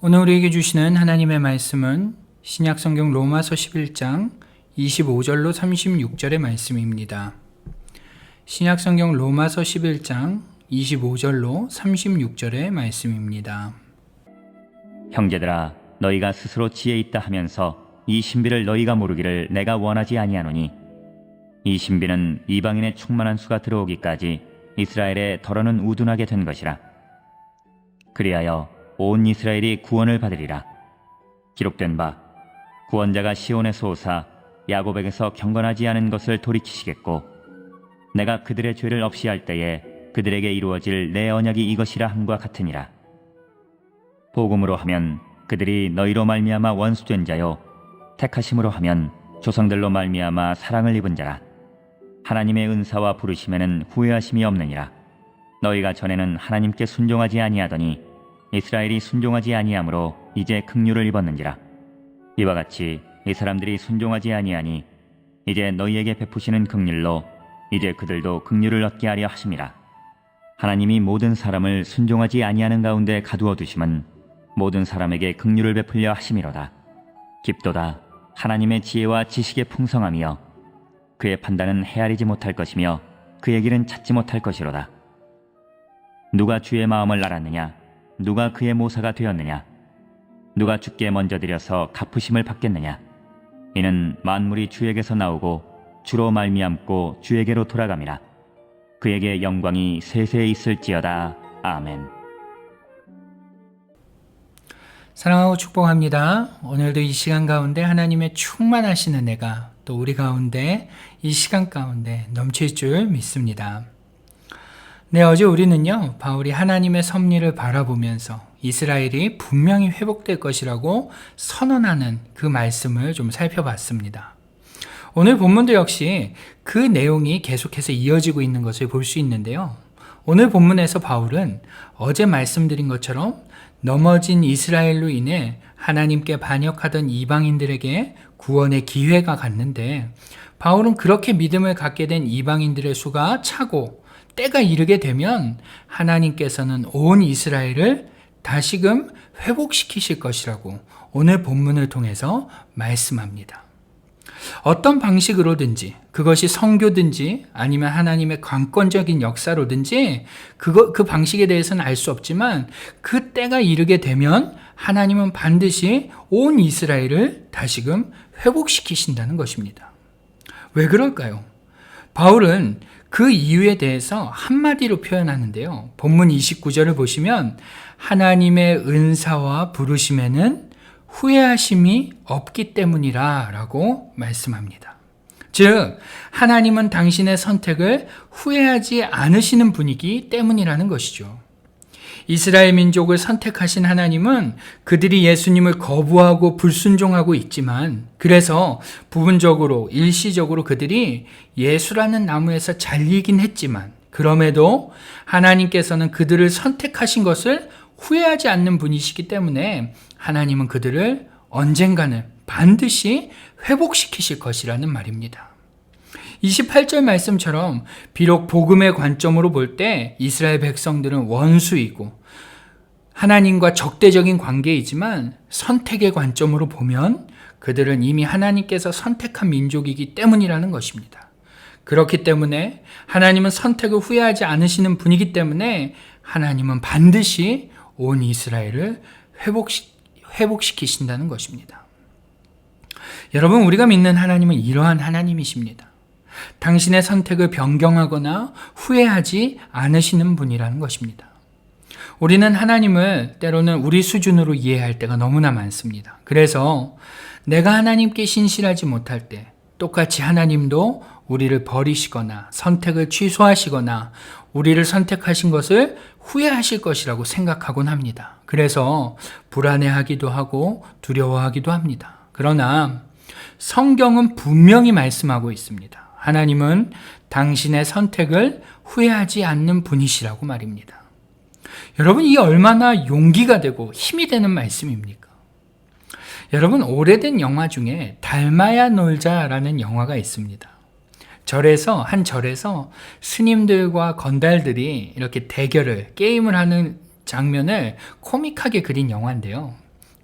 오늘 우리에게 주시는 하나님의 말씀은 신약성경 로마서 11장 25절로 36절의 말씀입니다. 신약성경 로마서 11장 25절로 36절의 말씀입니다. 형제들아, 너희가 스스로 지혜 있다 하면서 이 신비를 너희가 모르기를 내가 원하지 아니하노니, 이 신비는 이방인의 충만한 수가 들어오기까지 이스라엘의 덜어는 우둔하게 된 것이라. 그리하여 온 이스라엘이 구원을 받으리라. 기록된 바, 구원자가 시온에서 오사 야곱에게서 경건하지 않은 것을 돌이키시겠고, 내가 그들의 죄를 없이 할 때에 그들에게 이루어질 내 언약이 이것이라 함과 같으니라. 복음으로 하면 그들이 너희로 말미암아 원수된 자요, 택하심으로 하면 조상들로 말미암아 사랑을 입은 자라. 하나님의 은사와 부르심에는 후회하심이 없느니라. 너희가 전에는 하나님께 순종하지 아니하더니 이스라엘이 순종하지 아니하므로 이제 긍휼을 입었는지라. 이와 같이 이 사람들이 순종하지 아니하니 이제 너희에게 베푸시는 긍휼로 이제 그들도 긍휼을 얻게 하려 하심이라. 하나님이 모든 사람을 순종하지 아니하는 가운데 가두어 두심은 모든 사람에게 긍휼을 베풀려 하심이로다. 깊도다 하나님의 지혜와 지식의 풍성함이여, 그의 판단은 헤아리지 못할 것이며 그의 길은 찾지 못할 것이로다. 누가 주의 마음을 알았느냐? 누가 그의 모사가 되었느냐? 누가 주께 먼저 드려서 갚으심을 받겠느냐? 이는 만물이 주에게서 나오고 주로 말미암고 주에게로 돌아감이라. 그에게 영광이 세세에 있을지어다. 아멘. 사랑하고 축복합니다. 오늘도 이 시간 가운데 하나님의 충만하신 은혜가 또 우리 가운데 이 시간 가운데 넘칠 줄 믿습니다. 네, 어제 우리는요, 바울이 하나님의 섭리를 바라보면서 이스라엘이 분명히 회복될 것이라고 선언하는 그 말씀을 좀 살펴봤습니다. 오늘 본문도 역시 그 내용이 계속해서 이어지고 있는 것을 볼 수 있는데요. 오늘 본문에서 바울은 어제 말씀드린 것처럼 넘어진 이스라엘로 인해 하나님께 반역하던 이방인들에게 구원의 기회가 갔는데, 바울은 그렇게 믿음을 갖게 된 이방인들의 수가 차고 때가 이르게 되면 하나님께서는 온 이스라엘을 다시금 회복시키실 것이라고 오늘 본문을 통해서 말씀합니다. 어떤 방식으로든지, 그것이 선교든지 아니면 하나님의 강권적인 역사로든지 그 방식에 대해서는 알 수 없지만, 그 때가 이르게 되면 하나님은 반드시 온 이스라엘을 다시금 회복시키신다는 것입니다. 왜 그럴까요? 바울은 그 이유에 대해서 한마디로 표현하는데요. 본문 29절을 보시면 하나님의 은사와 부르심에는 후회하심이 없기 때문이라 라고 말씀합니다. 즉, 하나님은 당신의 선택을 후회하지 않으시는 분이기 때문이라는 것이죠. 이스라엘 민족을 선택하신 하나님은 그들이 예수님을 거부하고 불순종하고 있지만, 그래서 부분적으로 일시적으로 그들이 예수라는 나무에서 잘리긴 했지만, 그럼에도 하나님께서는 그들을 선택하신 것을 후회하지 않는 분이시기 때문에 하나님은 그들을 언젠가는 반드시 회복시키실 것이라는 말입니다. 28절 말씀처럼 비록 복음의 관점으로 볼 때 이스라엘 백성들은 원수이고 하나님과 적대적인 관계이지만, 선택의 관점으로 보면 그들은 이미 하나님께서 선택한 민족이기 때문이라는 것입니다. 그렇기 때문에 하나님은 선택을 후회하지 않으시는 분이기 때문에 하나님은 반드시 온 이스라엘을 회복시키신다는 것입니다. 여러분, 우리가 믿는 하나님은 이러한 하나님이십니다. 당신의 선택을 변경하거나 후회하지 않으시는 분이라는 것입니다. 우리는 하나님을 때로는 우리 수준으로 이해할 때가 너무나 많습니다. 그래서 내가 하나님께 신실하지 못할 때 똑같이 하나님도 우리를 버리시거나 선택을 취소하시거나 우리를 선택하신 것을 후회하실 것이라고 생각하곤 합니다. 그래서 불안해하기도 하고 두려워하기도 합니다. 그러나 성경은 분명히 말씀하고 있습니다. 하나님은 당신의 선택을 후회하지 않는 분이시라고 말입니다. 여러분, 이게 얼마나 용기가 되고 힘이 되는 말씀입니까? 여러분, 오래된 영화 중에 닮아야 놀자라는 영화가 있습니다. 한 절에서 스님들과 건달들이 이렇게 게임을 하는 장면을 코믹하게 그린 영화인데요.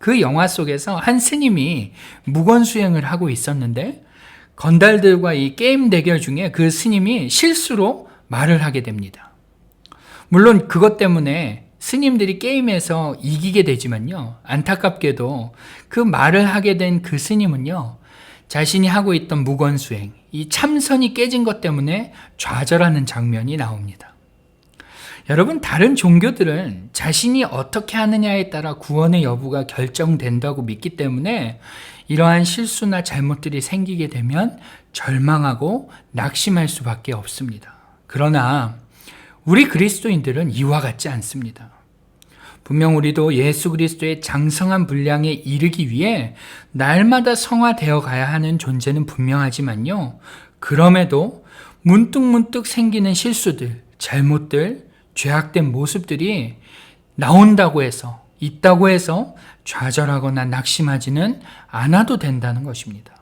그 영화 속에서 한 스님이 무건수행을 하고 있었는데 건달들과 이 게임 대결 중에 그 스님이 실수로 말을 하게 됩니다. 물론 그것 때문에 스님들이 게임에서 이기게 되지만요, 안타깝게도 그 말을 하게 된 그 스님은요, 자신이 하고 있던 무건수행, 이 참선이 깨진 것 때문에 좌절하는 장면이 나옵니다. 여러분, 다른 종교들은 자신이 어떻게 하느냐에 따라 구원의 여부가 결정된다고 믿기 때문에 이러한 실수나 잘못들이 생기게 되면 절망하고 낙심할 수밖에 없습니다. 그러나 우리 그리스도인들은 이와 같지 않습니다. 분명 우리도 예수 그리스도의 장성한 분량에 이르기 위해 날마다 성화되어 가야 하는 존재는 분명하지만요, 그럼에도 문득문득 생기는 실수들, 잘못들, 죄악된 모습들이 나온다고 해서, 있다고 해서 좌절하거나 낙심하지는 않아도 된다는 것입니다.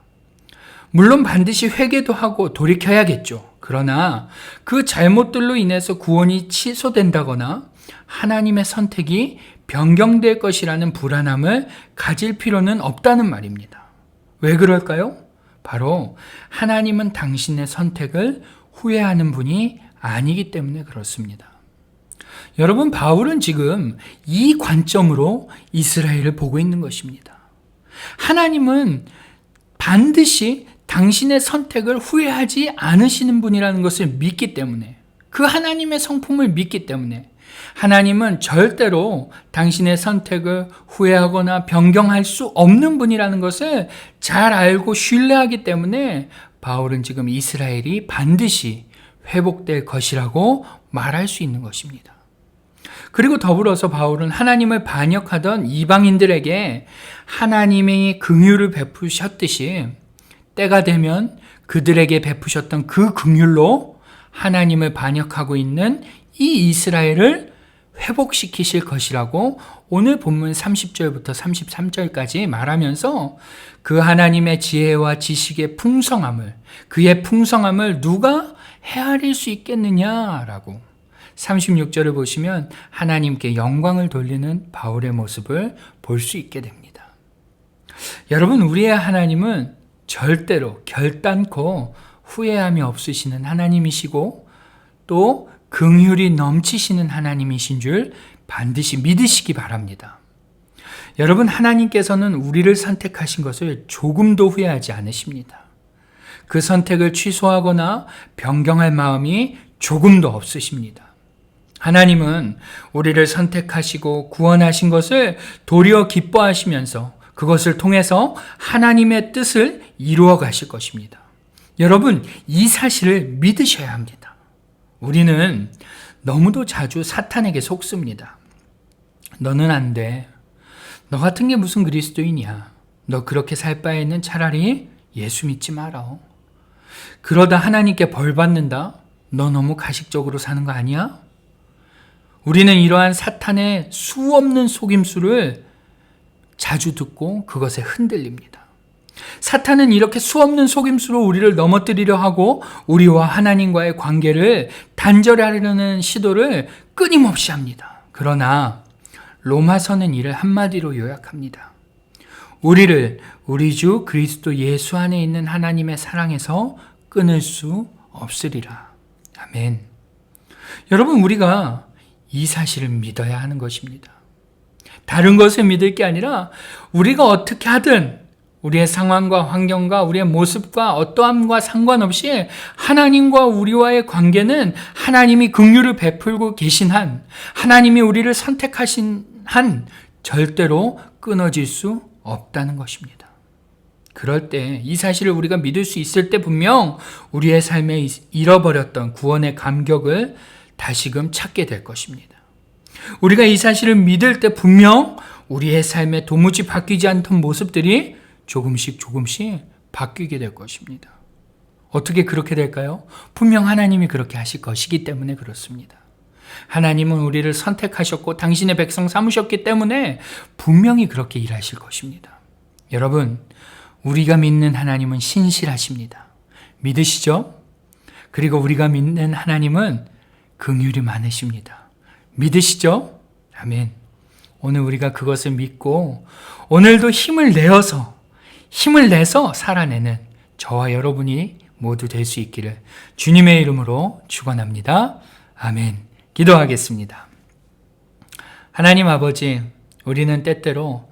물론 반드시 회개도 하고 돌이켜야겠죠. 그러나 그 잘못들로 인해서 구원이 취소된다거나 하나님의 선택이 변경될 것이라는 불안함을 가질 필요는 없다는 말입니다. 왜 그럴까요? 바로 하나님은 당신의 선택을 후회하는 분이 아니기 때문에 그렇습니다. 여러분, 바울은 지금 이 관점으로 이스라엘을 보고 있는 것입니다. 하나님은 반드시 당신의 선택을 후회하지 않으시는 분이라는 것을 믿기 때문에, 그 하나님의 성품을 믿기 때문에 하나님은 절대로 당신의 선택을 후회하거나 변경할 수 없는 분이라는 것을 잘 알고 신뢰하기 때문에 바울은 지금 이스라엘이 반드시 회복될 것이라고 말할 수 있는 것입니다. 그리고 더불어서 바울은 하나님을 반역하던 이방인들에게 하나님의 긍휼을 베푸셨듯이 때가 되면 그들에게 베푸셨던 그 긍휼로 하나님을 반역하고 있는 이 이스라엘을 회복시키실 것이라고 오늘 본문 30절부터 33절까지 말하면서 그 하나님의 지혜와 지식의 풍성함을, 그의 풍성함을 누가 헤아릴 수 있겠느냐라고 36절을 보시면 하나님께 영광을 돌리는 바울의 모습을 볼 수 있게 됩니다. 여러분, 우리의 하나님은 절대로 결단코 후회함이 없으시는 하나님이시고 또 긍휼이 넘치시는 하나님이신 줄 반드시 믿으시기 바랍니다. 여러분, 하나님께서는 우리를 선택하신 것을 조금도 후회하지 않으십니다. 그 선택을 취소하거나 변경할 마음이 조금도 없으십니다. 하나님은 우리를 선택하시고 구원하신 것을 도리어 기뻐하시면서 그것을 통해서 하나님의 뜻을 이루어 가실 것입니다. 여러분, 이 사실을 믿으셔야 합니다. 우리는 너무도 자주 사탄에게 속습니다. 너는 안 돼. 너 같은 게 무슨 그리스도인이야. 너 그렇게 살 바에는 차라리 예수 믿지 마라. 그러다 하나님께 벌 받는다. 너 너무 가식적으로 사는 거 아니야? 우리는 이러한 사탄의 수없는 속임수를 자주 듣고 그것에 흔들립니다. 사탄은 이렇게 수없는 속임수로 우리를 넘어뜨리려 하고 우리와 하나님과의 관계를 단절히 하려는 시도를 끊임없이 합니다. 그러나 로마서는 이를 한마디로 요약합니다. 우리를 우리 주 그리스도 예수 안에 있는 하나님의 사랑에서 끊을 수 없으리라. 아멘. 여러분, 우리가 이 사실을 믿어야 하는 것입니다. 다른 것을 믿을 게 아니라 우리가 어떻게 하든 우리의 상황과 환경과 우리의 모습과 어떠함과 상관없이 하나님과 우리와의 관계는 하나님이 긍휼을 베풀고 계신 한, 하나님이 우리를 선택하신 한 절대로 끊어질 수 없다는 것입니다. 그럴 때 이 사실을 우리가 믿을 수 있을 때 분명 우리의 삶에 잃어버렸던 구원의 감격을 다시금 찾게 될 것입니다. 우리가 이 사실을 믿을 때 분명 우리의 삶에 도무지 바뀌지 않던 모습들이 조금씩 바뀌게 될 것입니다. 어떻게 그렇게 될까요? 분명 하나님이 그렇게 하실 것이기 때문에 그렇습니다. 하나님은 우리를 선택하셨고 당신의 백성 삼으셨기 때문에 분명히 그렇게 일하실 것입니다. 여러분, 우리가 믿는 하나님은 신실하십니다. 믿으시죠? 그리고 우리가 믿는 하나님은 긍휼이 많으십니다. 믿으시죠? 아멘. 오늘 우리가 그것을 믿고 오늘도 힘을 내서 살아내는 저와 여러분이 모두 될 수 있기를 주님의 이름으로 축원합니다. 아멘. 기도하겠습니다. 하나님 아버지, 우리는 때때로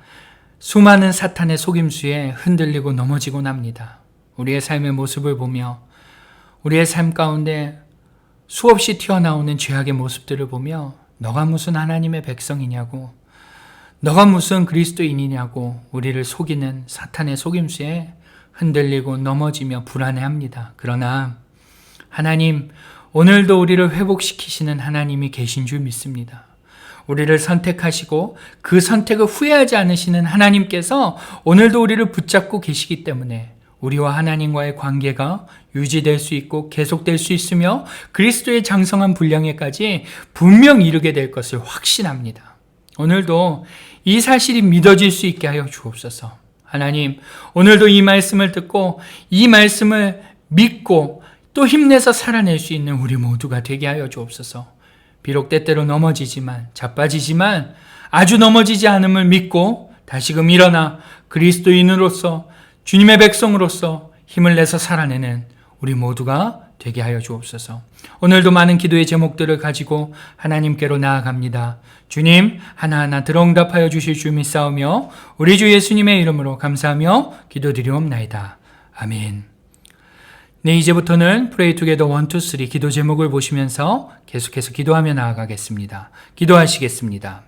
수많은 사탄의 속임수에 흔들리고 넘어지곤 합니다. 우리의 삶의 모습을 보며 우리의 삶 가운데 수없이 튀어나오는 죄악의 모습들을 보며 너가 무슨 하나님의 백성이냐고, 너가 무슨 그리스도인이냐고 우리를 속이는 사탄의 속임수에 흔들리고 넘어지며 불안해합니다. 그러나 하나님, 오늘도 우리를 회복시키시는 하나님이 계신 줄 믿습니다. 우리를 선택하시고 그 선택을 후회하지 않으시는 하나님께서 오늘도 우리를 붙잡고 계시기 때문에 우리와 하나님과의 관계가 유지될 수 있고 계속될 수 있으며 그리스도의 장성한 분량에까지 분명 이르게 될 것을 확신합니다. 오늘도 이 사실이 믿어질 수 있게 하여 주옵소서. 하나님, 오늘도 이 말씀을 듣고 이 말씀을 믿고 또 힘내서 살아낼 수 있는 우리 모두가 되게 하여 주옵소서. 비록 때때로 넘어지지만, 자빠지지만 아주 넘어지지 않음을 믿고 다시금 일어나 그리스도인으로서 주님의 백성으로서 힘을 내서 살아내는 우리 모두가 되게 하여 주옵소서. 오늘도 많은 기도의 제목들을 가지고 하나님께로 나아갑니다. 주님, 하나하나 들어응답하여 주실 줄 믿사오며 우리 주 예수님의 이름으로 감사하며 기도드리옵나이다. 아멘. 네, 이제부터는 Pray Together 1, 2, 3 기도 제목을 보시면서 계속해서 기도하며 나아가겠습니다. 기도하시겠습니다.